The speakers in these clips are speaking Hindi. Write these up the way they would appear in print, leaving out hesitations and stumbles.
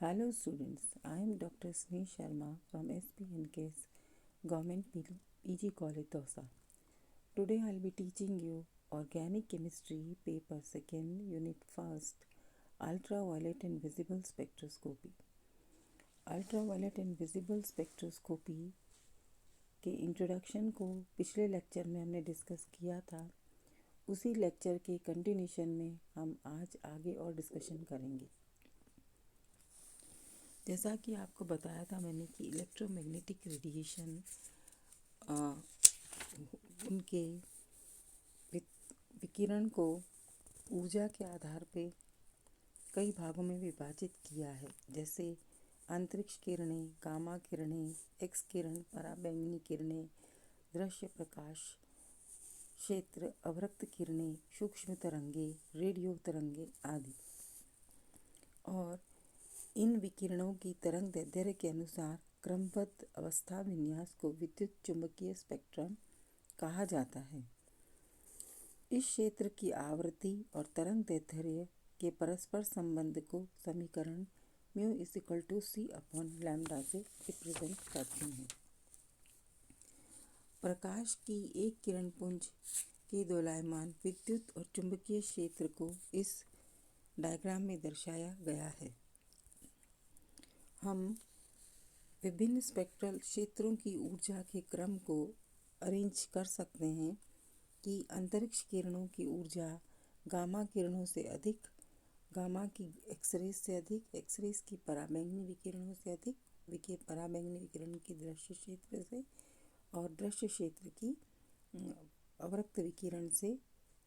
Hello students, I am Dr. Sneha Sharma from SPNK's Government PG College Dosa. Today I will be teaching you Organic Chemistry Paper 2nd Unit 1st Ultraviolet and Visible Spectroscopy. Ultraviolet and Visible Spectroscopy के इंट्रोडक्शन को पिछले लेक्चर में हमने डिस्कस किया था। उसी लेक्चर के कंटिन्यूशन में हम आज आगे और डिस्कशन करेंगे। जैसा कि आपको बताया था मैंने कि इलेक्ट्रोमैग्नेटिक रेडिएशन उनके विकिरण को ऊर्जा के आधार पे कई भागों में विभाजित किया है, जैसे अंतरिक्ष किरणें, गामा किरणें, एक्स किरण, पराबैंगनी किरणें, दृश्य प्रकाश क्षेत्र, अवरक्त किरणें, सूक्ष्म तरंगे, रेडियो तरंगे आदि। और इन विकिरणों की तरंग दैर्ध्य के अनुसार क्रमबद्ध अवस्था विन्यास को विद्युत चुंबकीय स्पेक्ट्रम कहा जाता है। इस क्षेत्र की आवृत्ति और तरंग दैर्ध्य के परस्पर संबंध को समीकरण μ=c/λ से रिप्रेजेंट करते हैं। प्रकाश की एक किरण पुंज के दोलायमान विद्युत और चुंबकीय क्षेत्र को इस डायग्राम में दर्शाया गया है। हम विभिन्न स्पेक्ट्रल क्षेत्रों की ऊर्जा के क्रम को अरेंज कर सकते हैं कि अंतरिक्ष किरणों की ऊर्जा गामा किरणों से अधिक, गामा की एक्सरेज से अधिक, एक्सरेज की पराबैंगनी विकिरणों से अधिक, पराबैंगनी विकिरण की दृश्य क्षेत्र से और दृश्य क्षेत्र की अवरक्त विकिरण से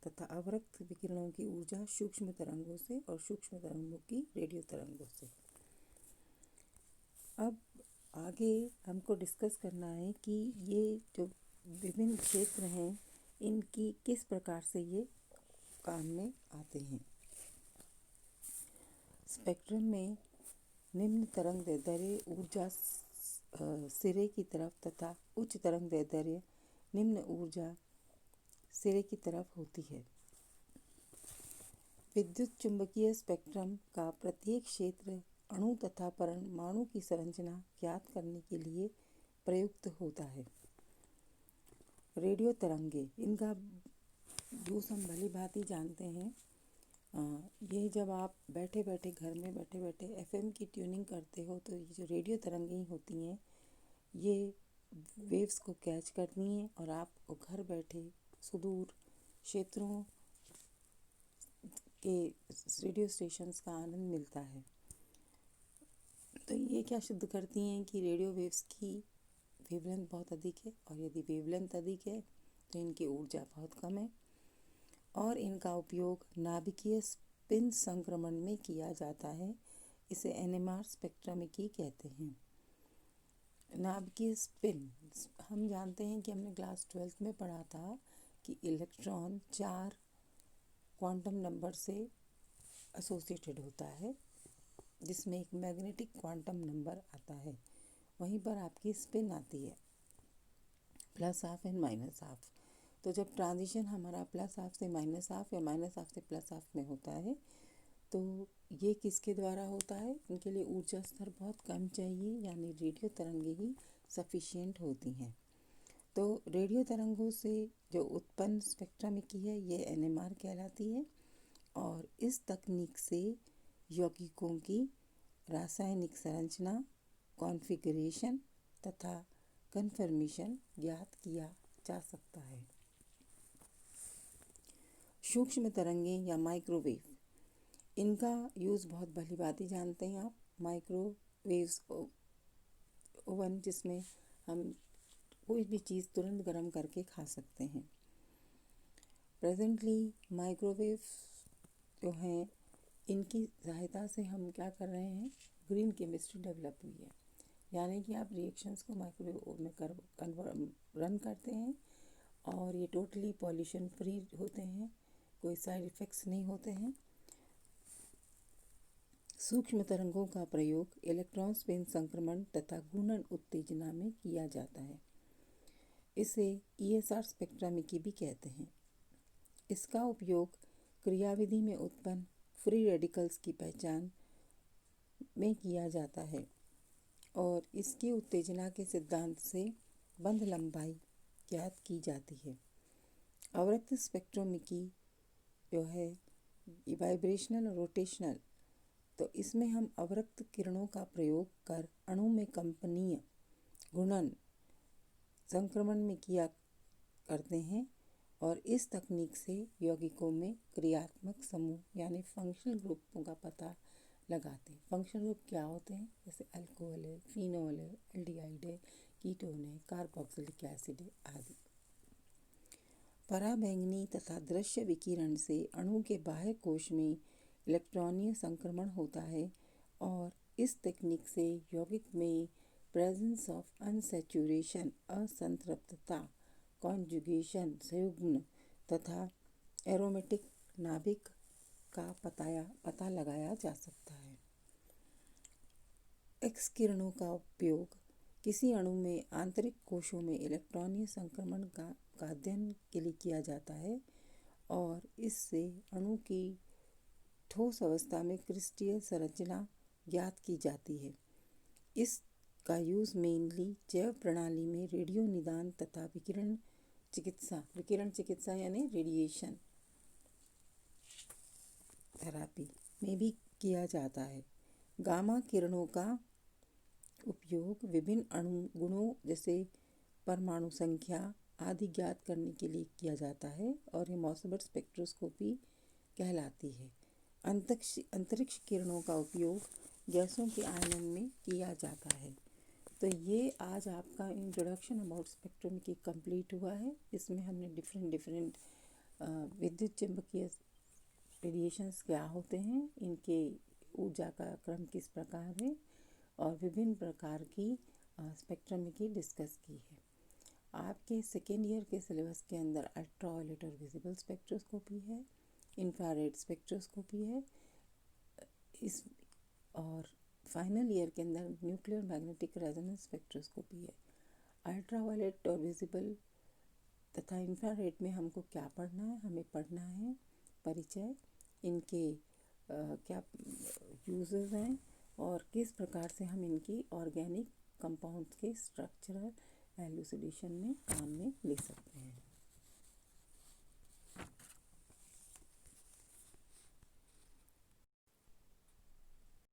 तथा अवरक्त विकिरणों की ऊर्जा सूक्ष्म तरंगों से और सूक्ष्म तरंगों की रेडियो तरंगों से। अब आगे हमको डिस्कस करना है कि ये जो विभिन्न क्षेत्र हैं इनकी किस प्रकार से ये काम में आते हैं। स्पेक्ट्रम में निम्न तरंग दैर्ध्य ऊर्जा सिरे की तरफ तथा उच्च तरंग दैर्ध्य निम्न ऊर्जा सिरे की तरफ होती है। विद्युत चुंबकीय स्पेक्ट्रम का प्रत्येक क्षेत्र अणु तथा परमाणु की संरचना ज्ञात करने के लिए प्रयुक्त होता है। रेडियो तरंगे, इनका यूज़ हम भली भांति जानते हैं। ये जब आप बैठे बैठे घर में बैठे बैठे एफएम की ट्यूनिंग करते हो तो ये जो रेडियो तरंगें होती हैं ये वेव्स को कैच करती हैं और आपको घर बैठे सुदूर क्षेत्रों के रेडियो स्टेशंस का आनंद मिलता है। तो ये क्या सिद्ध करती हैं कि रेडियो वेव्स की वेवलेंथ बहुत अधिक है, और यदि वेवलेंथ अधिक है तो इनकी ऊर्जा बहुत कम है और इनका उपयोग नाभिकीय स्पिन संक्रमण में किया जाता है। इसे एनएमआर स्पेक्ट्रोमेट्री कहते हैं। नाभिकीय स्पिन, हम जानते हैं कि हमने क्लास 12th में पढ़ा था कि इलेक्ट्रॉन 4 क्वांटम नंबर से एसोसिएटेड होता है, जिसमें एक मैग्नेटिक क्वांटम नंबर आता है। वहीं पर आपकी स्पिन आती है +12 एंड -12। तो जब ट्रांजिशन हमारा +12 से -12 या -12 से +12 में होता है तो ये किसके द्वारा होता है? इनके लिए ऊर्जा स्तर बहुत कम चाहिए, यानी रेडियो तरंगें ही सफिशिएंट होती हैं। तो रेडियो तरंगों से जो उत्पन्न स्पेक्ट्रोमेट्री है ये एनएमआर कहलाती है और इस तकनीक से यौगिकों की रासायनिक संरचना, कॉन्फ़िगरेशन तथा कन्फर्मेशन ज्ञात किया जा सकता है। सूक्ष्म तरंगें या माइक्रोवेव, इनका यूज़ बहुत भली भांति जानते हैं आप। माइक्रोवेव्स ओवन, जिसमें हम कोई भी चीज़ तुरंत गर्म करके खा सकते हैं। प्रेजेंटली माइक्रोवेव जो हैं इनकी सहायता से हम क्या कर रहे हैं, ग्रीन केमिस्ट्री डेवलप हुई है, यानी कि आप रिएक्शंस को माइक्रोवेव में रन करते हैं और ये टोटली पॉल्यूशन फ्री होते हैं, कोई साइड इफ़ेक्ट्स नहीं होते हैं। सूक्ष्म तरंगों का प्रयोग इलेक्ट्रॉन स्पिन संक्रमण तथा घूर्णन उत्तेजना में किया जाता है। इसे ईएसआर स्पेक्ट्रोमेट्री भी कहते हैं। इसका उपयोग क्रियाविधि में उत्पन्न फ्री रेडिकल्स की पहचान में किया जाता है और इसकी उत्तेजना के सिद्धांत से बंध लंबाई ज्ञात की जाती है। अवरक्त स्पेक्ट्रोमेट्री जो है वाइब्रेशनल और रोटेशनल, तो इसमें हम अवरक्त किरणों का प्रयोग कर अणु में कंपनीय घूर्णन संक्रमण में किया करते हैं और इस तकनीक से यौगिकों में क्रियात्मक समूह यानी फंक्शनल ग्रुपों का पता लगाते हैं। फंक्शनल ग्रुप क्या होते हैं? जैसे अल्कोहल है, फिनोल है, एल्डिहाइड है, कीटोन है, कार्बोक्सिलिक एसिड है आदि। पराबैंगनी तथा दृश्य विकिरण से अणु के बाह्य कोश में इलेक्ट्रॉनीय संक्रमण होता है और इस तकनीक से यौगिक में प्रेजेंस ऑफ अनसैचुरेशन, असंतृप्तता, कॉन्जुगेशन, संयुग्मन तथा एरोमेटिक नाभिक का पता लगाया जा सकता है। एक्स किरणों का उपयोग किसी अणु में आंतरिक कोशों में इलेक्ट्रॉनीय संक्रमण का अध्ययन के लिए किया जाता है और इससे अणु की ठोस अवस्था में क्रिस्टलीय संरचना ज्ञात की जाती है। इसका यूज़ मेनली जैव प्रणाली में रेडियो निदान तथा विकिरण चिकित्सा यानी रेडिएशन थेरेपी में भी किया जाता है। गामा किरणों का उपयोग विभिन्न अणु गुणों जैसे परमाणु संख्या आदि ज्ञात करने के लिए किया जाता है और ये मॉसबर्ट स्पेक्ट्रोस्कोपी कहलाती है। अंतरिक्ष किरणों का उपयोग गैसों के आयनन में किया जाता है। तो ये आज आपका इंट्रोडक्शन अबाउट स्पेक्ट्रोमेट्री कंप्लीट हुआ है। इसमें हमने डिफरेंट विद्युत चुम्बकीय रेडिएशंस क्या होते हैं, इनके ऊर्जा का क्रम किस प्रकार है और विभिन्न प्रकार की स्पेक्ट्रोमेट्री डिस्कस की है। आपके सेकेंड ईयर के सिलेबस के अंदर अल्ट्रावायलेट और विजिबल स्पेक्ट्रोस्कोपी है, इंफ्रारेड स्पेक्ट्रोस्कोपी है, इस और फाइनल ईयर के अंदर न्यूक्लियर मैग्नेटिक रेजोनेंस स्पेक्ट्रोस्कोपी है। अल्ट्रावायलेट और विजिबल तथा इंफ्रारेड में हमको क्या पढ़ना है? हमें पढ़ना है परिचय, इनके क्या यूजेस हैं और किस प्रकार से हम इनकी ऑर्गेनिक कंपाउंड्स के स्ट्रक्चरल एलुसिडेशन में काम में ले सकते हैं।